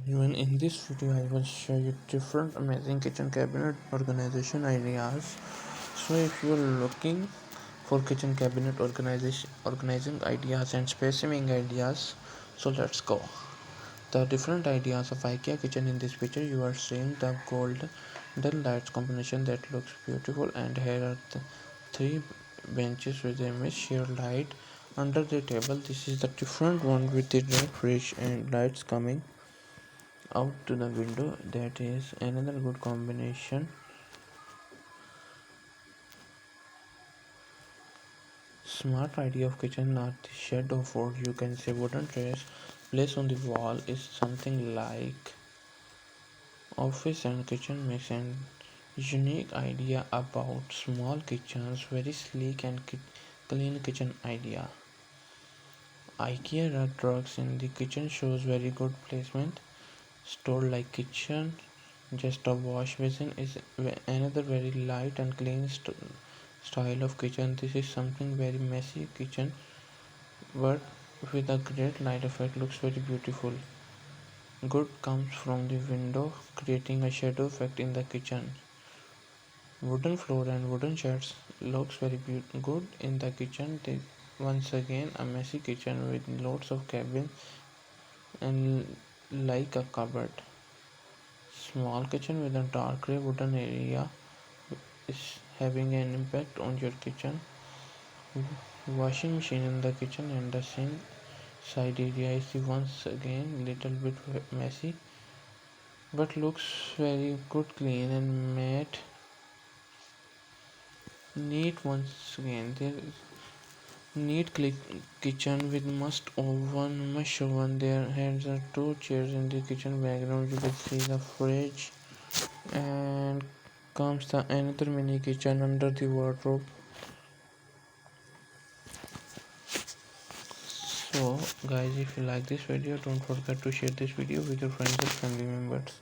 Even in this video, I will show you different amazing kitchen cabinet organization ideas. So, if you're looking for kitchen cabinet organizing ideas and speciming ideas, so let's go. The different ideas of IKEA kitchen in this picture. You are seeing the golden lights combination that looks beautiful, and here are the three benches with a sheer light under the table. This is the different one with the red fridge and lights coming out to the window. That is another good combination. Smart idea of kitchen, not the shed of wood. You can say wooden trays placed on the wall is something like office and kitchen mix, and unique idea about small kitchens. Very sleek and clean kitchen idea. IKEA red rugs in the kitchen shows very good placement. Store like kitchen, just a wash basin is another very light and clean style of kitchen. This is something very messy kitchen, but with a great light effect, looks very beautiful. Good comes from the window, creating a shadow effect in the kitchen. Wooden floor and wooden chairs looks very good in the kitchen. Once again, a messy kitchen with lots of cabins and like a cupboard. Small kitchen with a dark gray wooden area is having an impact on your kitchen. Washing machine in the kitchen and the sink side area is once again little bit messy, but looks very good, clean and matte. Neat once again. There is neat kitchen with mesh oven. There are two chairs in the kitchen background. You can see the fridge, and comes the another mini kitchen under the wardrobe. So guys, if you like this video, don't forget to share this video with your friends and family members.